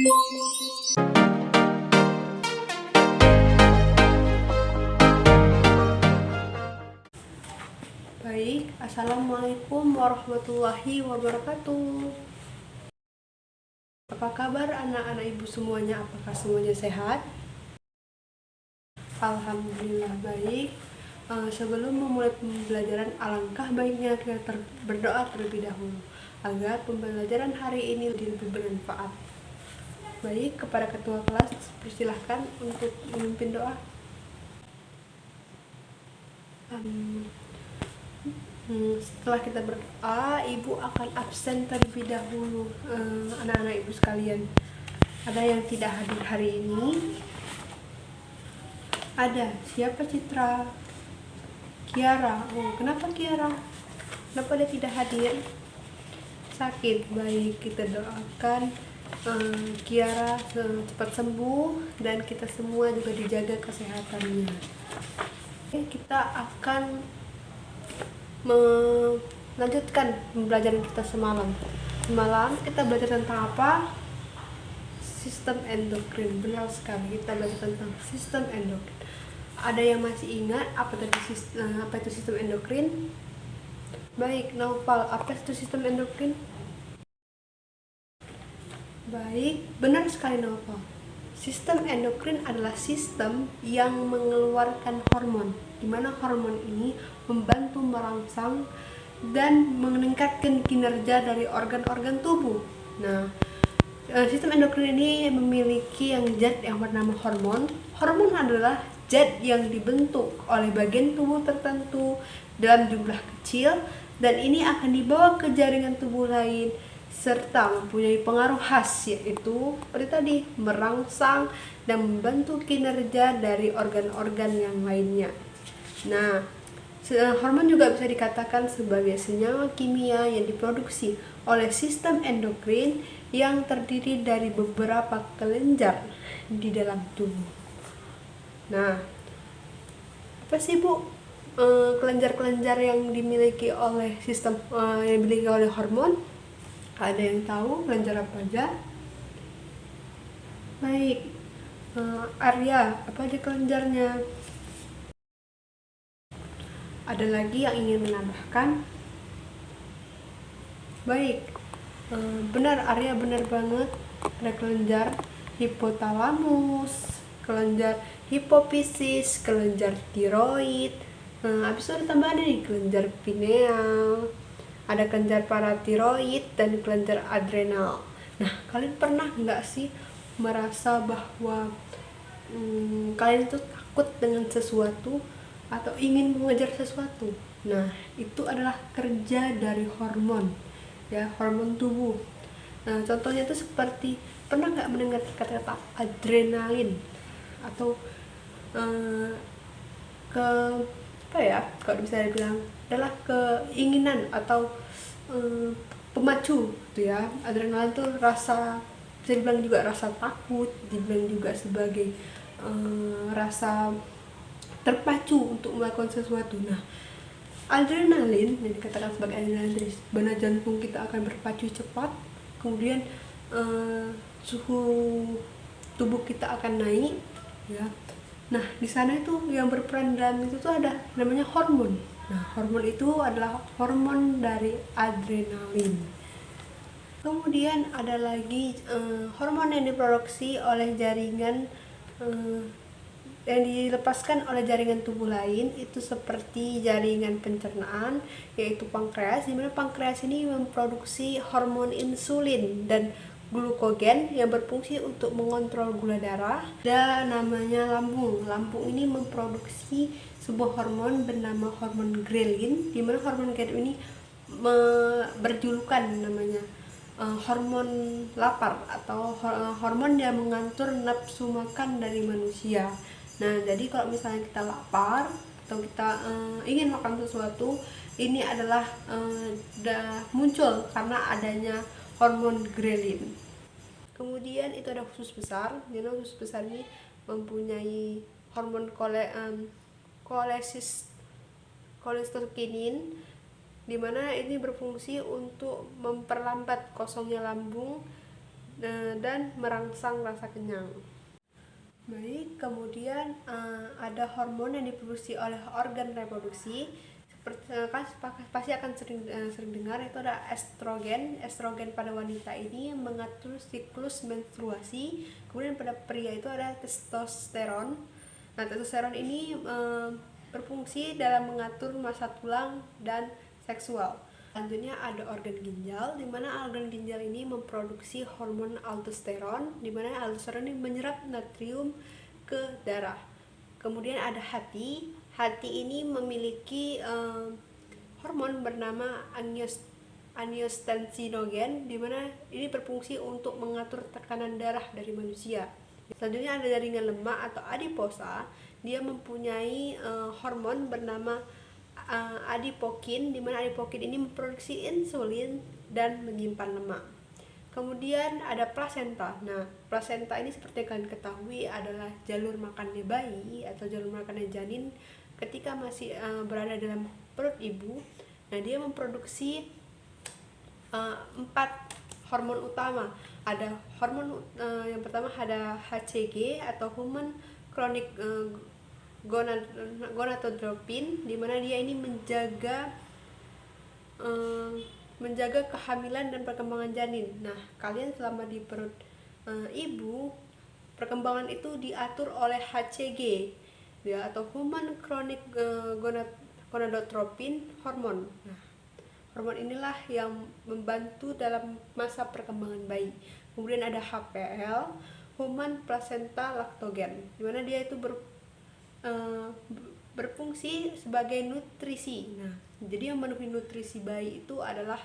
Baik, Assalamualaikum warahmatullahi wabarakatuh. Apa kabar anak-anak ibu semuanya? Apakah semuanya sehat? Alhamdulillah baik. Sebelum memulai pembelajaran, alangkah baiknya kita berdoa terlebih dahulu agar pembelajaran hari ini lebih bermanfaat. Baik, kepada ketua kelas persilahkan untuk memimpin doa. Setelah kita berdoa, ibu akan absen terlebih dahulu. Anak-anak ibu sekalian, ada yang tidak hadir hari ini? Ada. Siapa? Citra, Kiara. Kenapa Kiara? Kenapa dia tidak hadir? Sakit. Baik, kita doakan Kiara cepat sembuh dan kita semua juga dijaga kesehatannya. Oke, kita akan melanjutkan pembelajaran kita semalam. Semalam kita belajar tentang apa? Sistem endokrin. Benar sekali, kita belajar tentang sistem endokrin. Ada yang masih ingat apa itu sistem endokrin? Baik, Naufal, apa itu sistem endokrin? Baik, benar sekali Naufal. Sistem endokrin adalah sistem yang mengeluarkan hormon, di mana hormon ini membantu merangsang dan meningkatkan kinerja dari organ-organ tubuh. Nah, sistem endokrin ini memiliki zat yang bernama hormon. Hormon adalah zat yang dibentuk oleh bagian tubuh tertentu dalam jumlah kecil, dan ini akan dibawa ke jaringan tubuh lain serta mempunyai pengaruh khas, yaitu seperti tadi, merangsang dan membantu kinerja dari organ-organ yang lainnya. Nah, hormon juga bisa dikatakan sebagai senyawa kimia yang diproduksi oleh sistem endokrin yang terdiri dari beberapa kelenjar di dalam tubuh. Nah, apa sih Bu kelenjar-kelenjar yang dimiliki oleh yang dimiliki oleh hormon? Ada yang tahu kelenjar apa aja? Baik, Arya, apa aja kelenjarnya? Ada lagi yang ingin menambahkan? Baik, benar Arya, benar banget. Ada kelenjar hipotalamus, kelenjar hipofisis, kelenjar tiroid. Habis itu ada tambahan nih, kelenjar pineal, ada kelenjar paratiroid dan kelenjar adrenal. Nah, kalian pernah nggak sih merasa bahwa kalian itu takut dengan sesuatu atau ingin mengejar sesuatu? Nah, itu adalah kerja dari hormon, ya, hormon tubuh. Nah, contohnya itu seperti, pernah nggak mendengar kata-kata adrenalin atau kalau bisa dibilang adalah keinginan atau pemacu gitu ya. Adrenalin itu rasa, bisa dibilang juga rasa takut, dibilang juga sebagai rasa terpacu untuk melakukan sesuatu. Nah, adrenalin yang dikatakan sebagai adrenalin, mana jantung kita akan berpacu cepat, kemudian suhu tubuh kita akan naik, ya. Nah, di sana itu yang berperan dalam itu tuh ada namanya hormon. Nah, hormon itu adalah hormon dari adrenalin. Kemudian ada lagi hormon yang diproduksi oleh jaringan yang dilepaskan oleh jaringan tubuh lain, itu seperti jaringan pencernaan, yaitu pankreas, di mana pankreas ini memproduksi hormon insulin dan glukogen yang berfungsi untuk mengontrol gula darah. Dan namanya lambung. Lambung ini memproduksi sebuah hormon bernama hormon grelin, di mana hormon grelin ini berjulukan namanya hormon lapar atau hormon yang mengatur nafsu makan dari manusia. Nah, jadi kalau misalnya kita lapar atau kita ingin makan sesuatu, ini adalah muncul karena adanya hormon grelin. Kemudian itu ada usus besar. Jadi usus besar ini mempunyai hormon kolestokinin, di mana ini berfungsi untuk memperlambat kosongnya lambung dan merangsang rasa kenyang. Baik, kemudian ada hormon yang diproduksi oleh organ reproduksi. Seperti kan pasti akan sering dengar, itu ada estrogen. Estrogen pada wanita ini mengatur siklus menstruasi. Kemudian pada pria itu ada testosteron. Nah, testosteron ini berfungsi dalam mengatur massa tulang dan seksual. Selanjutnya ada organ ginjal, di mana organ ginjal ini memproduksi hormon aldosteron, di mana aldosteron ini menyerap natrium ke darah. Kemudian ada hati. Hati ini memiliki hormon bernama angiostensinogen, di mana ini berfungsi untuk mengatur tekanan darah dari manusia. Selanjutnya ada jaringan lemak atau adiposa. Dia mempunyai hormon bernama adipokin, di mana adipokin ini memproduksi insulin dan menyimpan lemak. Kemudian ada plasenta. Nah, plasenta ini seperti kalian ketahui adalah jalur makannya bayi atau jalur makannya janin ketika masih berada dalam perut ibu. Nah, dia memproduksi 4 hormon utama. Ada hormon yang pertama ada HCG atau human chronic gonadotropin, di mana dia ini menjaga kehamilan dan perkembangan janin. Nah, kalian selama di perut ibu, perkembangan itu diatur oleh HCG ya, atau human chronic gonadotropin hormon. Nah, hormon inilah yang membantu dalam masa perkembangan bayi. Kemudian ada HPL, human placenta lactogen, di mana dia itu berfungsi sebagai nutrisi. Nah, jadi yang memenuhi nutrisi bayi itu adalah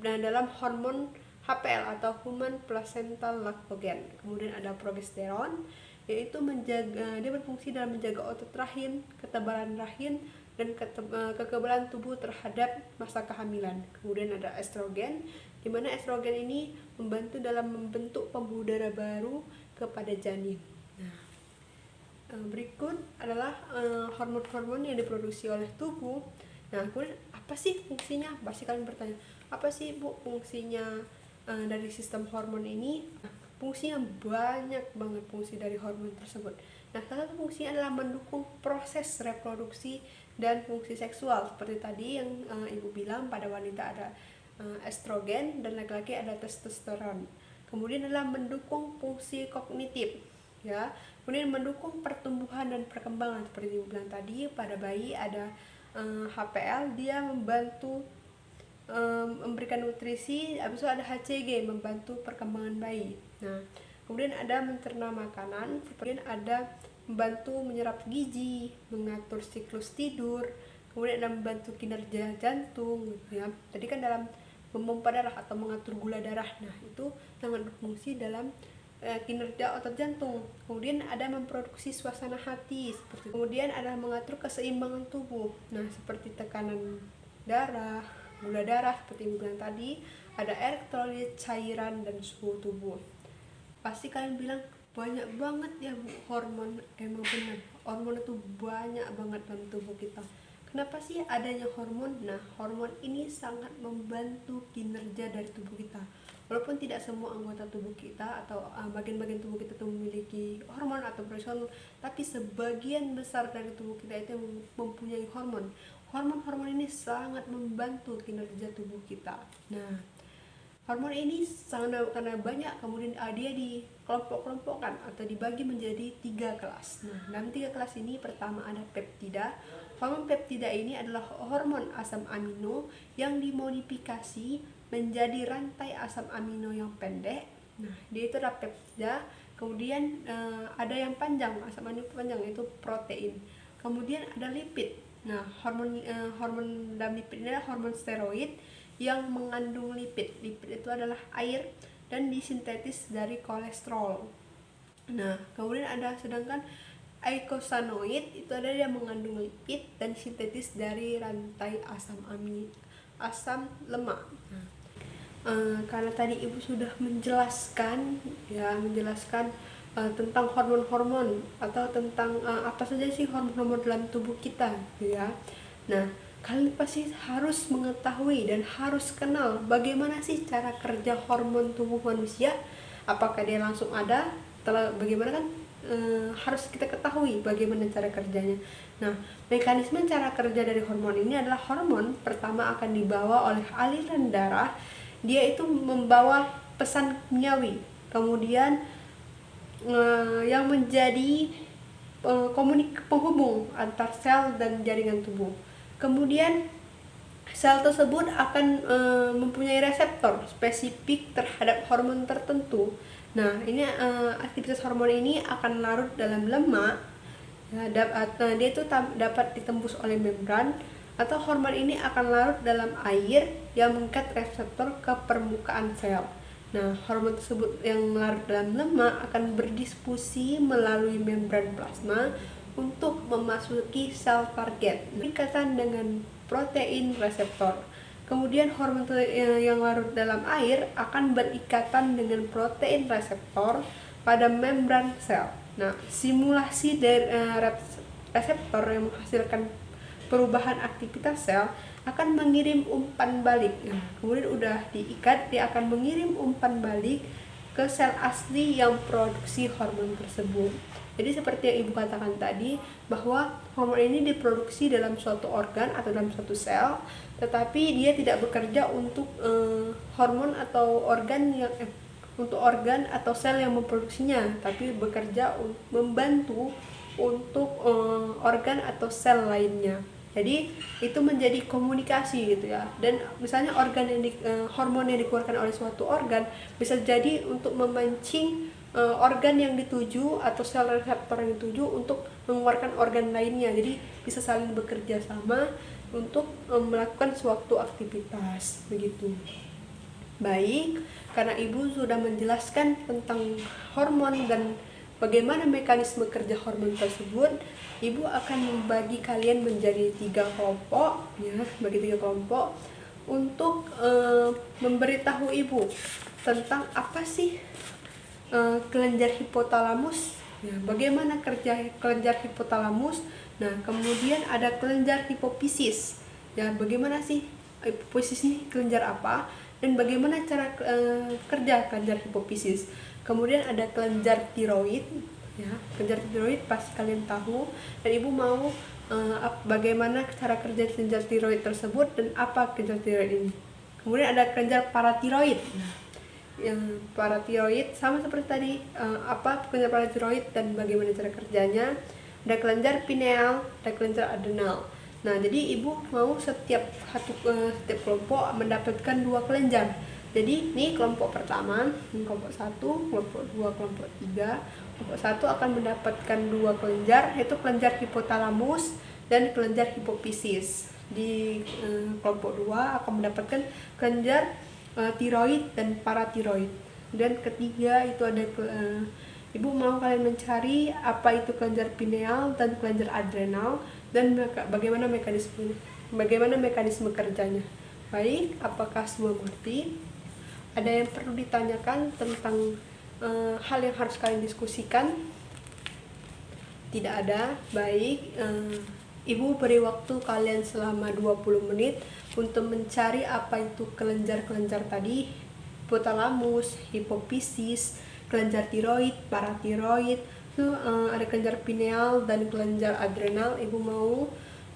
dalam hormon HPL atau human placental lactogen. Kemudian ada progesteron, yaitu dia berfungsi dalam menjaga otot rahim, ketebalan rahim, dan kekebalan tubuh terhadap masa kehamilan. Kemudian ada estrogen, di mana estrogen ini membantu dalam membentuk pembuluh darah baru kepada janin. Nah, berikut adalah hormon-hormon yang diproduksi oleh tubuh. Nah, kemudian apa sih fungsinya? Pasti kalian bertanya, apa sih Bu fungsinya dari sistem hormon ini? Nah, fungsinya banyak banget fungsi dari hormon tersebut. Nah, salah satu fungsinya adalah mendukung proses reproduksi dan fungsi seksual. Seperti tadi yang Ibu bilang, pada wanita ada estrogen dan laki-laki ada testosteron. Kemudian adalah mendukung fungsi kognitif, ya. Kemudian mendukung pertumbuhan dan perkembangan. Seperti Ibu bilang tadi, pada bayi ada HPL, dia membantu memberikan nutrisi. Habis itu ada HCG, membantu perkembangan bayi. Nah, kemudian ada mencerna makanan, kemudian ada membantu menyerap gizi, mengatur siklus tidur, kemudian ada membantu kinerja jantung, ya. Tadi kan dalam memompa darah atau mengatur gula darah. Nah, itu sangat berfungsi dalam kinerja otot jantung. Kemudian ada memproduksi suasana hati, seperti kemudian ada mengatur keseimbangan tubuh. Nah, seperti tekanan darah, gula darah, seperti yang bilang tadi, ada elektrolit, cairan, dan suhu tubuh. Pasti kalian bilang, banyak banget ya Bu hormon. Emang benar, hormon itu banyak banget dalam tubuh kita. Kenapa sih adanya hormon? Nah, hormon ini sangat membantu kinerja dari tubuh kita. Walaupun tidak semua anggota tubuh kita atau bagian-bagian tubuh kita itu memiliki hormon atau hormon, tapi sebagian besar dari tubuh kita itu mempunyai hormon. Hormon-hormon ini sangat membantu kinerja tubuh kita. Nah, hormon ini karena banyak, kemudian dia dikelompok-kelompokkan atau dibagi menjadi 3 kelas. Nah, dalam 3 kelas ini pertama ada peptida. Hormon peptida ini adalah hormon asam amino yang dimodifikasi menjadi rantai asam amino yang pendek. Nah, dia itu ada peptida. Kemudian ada yang panjang, asam amino panjang, yaitu protein. Kemudian ada lipid. Nah, hormon dalam lipid ini adalah hormon steroid yang mengandung lipid. Lipid itu adalah air dan disintetis dari kolesterol. Nah, kemudian ada sedangkan eicosanoid itu ada yang mengandung lipid dan sintetis dari rantai asam lemak. Karena tadi Ibu sudah menjelaskan tentang hormon-hormon atau tentang apa saja sih hormon-hormon dalam tubuh kita, ya. Nah, kalian pasti harus mengetahui dan harus kenal bagaimana sih cara kerja hormon tubuh manusia. apakah dia langsung ada, bagaimana kan harus kita ketahui bagaimana cara kerjanya. Nah, mekanisme cara kerja dari hormon ini adalah hormon pertama akan dibawa oleh aliran darah. Dia itu membawa pesan kimiawi, kemudian yang menjadi penghubung antar sel dan jaringan tubuh. Kemudian sel tersebut akan mempunyai reseptor spesifik terhadap hormon tertentu. Nah, ini aktivitas hormon ini akan larut dalam lemak. Ya, dia itu dapat ditembus oleh membran, atau hormon ini akan larut dalam air yang mengikat reseptor ke permukaan sel. Nah, hormon tersebut yang larut dalam lemak akan berdiskusi melalui membran plasma untuk memasuki sel target, berikatan dengan protein reseptor. Kemudian hormon yang larut dalam air akan berikatan dengan protein reseptor pada membran sel. Nah, simulasi dari reseptor yang menghasilkan perubahan aktivitas sel akan mengirim umpan balik. Nah, kemudian udah diikat, dia akan mengirim umpan balik ke sel asli yang produksi hormon tersebut. Jadi seperti yang Ibu katakan tadi, bahwa hormon ini diproduksi dalam suatu organ atau dalam suatu sel, tetapi dia tidak bekerja untuk hormon atau organ yang untuk organ atau sel yang memproduksinya, tapi bekerja membantu untuk organ atau sel lainnya. Jadi itu menjadi komunikasi gitu ya. Dan misalnya hormon yang dikeluarkan oleh suatu organ bisa jadi untuk memancing organ yang dituju atau sel reseptor yang dituju untuk mengeluarkan organ lainnya. Jadi bisa saling bekerja sama untuk melakukan suatu aktivitas begitu. Baik, karena Ibu sudah menjelaskan tentang hormon dan bagaimana mekanisme kerja hormon tersebut, Ibu akan membagi kalian menjadi 3 kelompok, ya, bagi 3 kelompok untuk memberitahu Ibu tentang apa sih kelenjar hipotalamus, ya, bagaimana kerja kelenjar hipotalamus. Nah, kemudian ada kelenjar hipofisis, ya, bagaimana sih hipofisis ini, kelenjar apa, dan bagaimana cara kerja kelenjar hipofisis. Kemudian ada kelenjar tiroid, ya, kelenjar tiroid pasti kalian tahu, dan Ibu mau bagaimana cara kerja kelenjar tiroid tersebut dan apa kelenjar tiroid ini. Kemudian ada kelenjar paratiroid. Yang paratiroid sama seperti tadi, apa kelenjar paratiroid dan bagaimana cara kerjanya. Ada kelenjar pineal, ada kelenjar adrenal. Nah, jadi Ibu mau setiap kelompok mendapatkan 2 kelenjar. Jadi ini kelompok pertama, kelompok 1, kelompok 2, kelompok 3. Kelompok 1 akan mendapatkan 2 kelenjar, yaitu kelenjar hipotalamus dan kelenjar hipofisis. Di kelompok 2 akan mendapatkan kelenjar tiroid dan paratiroid. Dan ketiga itu ada Ibu mau kalian mencari apa itu kelenjar pineal dan kelenjar adrenal dan bagaimana mekanisme kerjanya. Baik, apakah semua mengerti? Ada yang perlu ditanyakan tentang hal yang harus kalian diskusikan? Tidak ada. Baik, Ibu beri waktu kalian selama 20 menit untuk mencari apa itu kelenjar-kelenjar tadi, hipotalamus, hipofisis, kelenjar tiroid, paratiroid, ada kelenjar pineal dan kelenjar adrenal. Ibu mau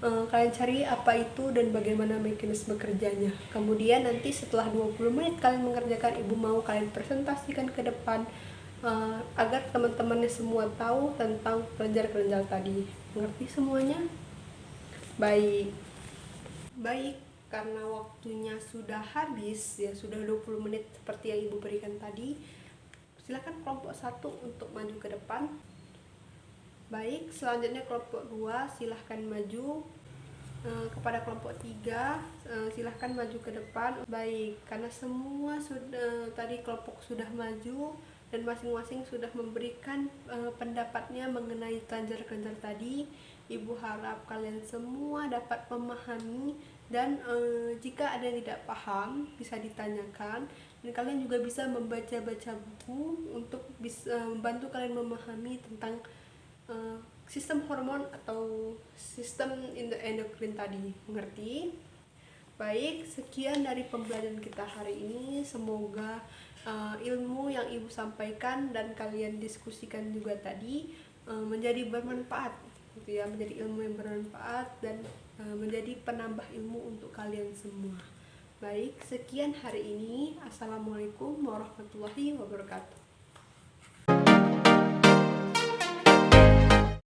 kalian cari apa itu dan bagaimana mekanisme kerjanya. Kemudian nanti setelah 20 menit kalian mengerjakan, Ibu mau kalian presentasikan ke depan agar teman-temannya semua tahu tentang kelenjar-kelenjar tadi. Mengerti semuanya? Baik, karena waktunya sudah habis, ya sudah 20 menit seperti yang Ibu berikan tadi. Silakan kelompok 1 untuk maju ke depan. Baik, selanjutnya kelompok 2 silahkan maju. Kepada kelompok 3 silahkan maju ke depan. Baik, karena semua sudah tadi kelompok sudah maju dan masing-masing sudah memberikan pendapatnya mengenai kelenjar-kelenjar tadi, Ibu harap kalian semua dapat memahami dan jika ada yang tidak paham bisa ditanyakan, dan kalian juga bisa membaca-baca buku untuk bisa membantu kalian memahami tentang sistem hormon atau sistem endokrin tadi. Mengerti? Baik, sekian dari pembelajaran kita hari ini. Semoga ilmu yang ibu sampaikan dan kalian diskusikan juga tadi menjadi bermanfaat, gitu ya, menjadi ilmu yang bermanfaat dan menjadi penambah ilmu untuk kalian semua. Baik, sekian hari ini. Assalamualaikum warahmatullahi wabarakatuh.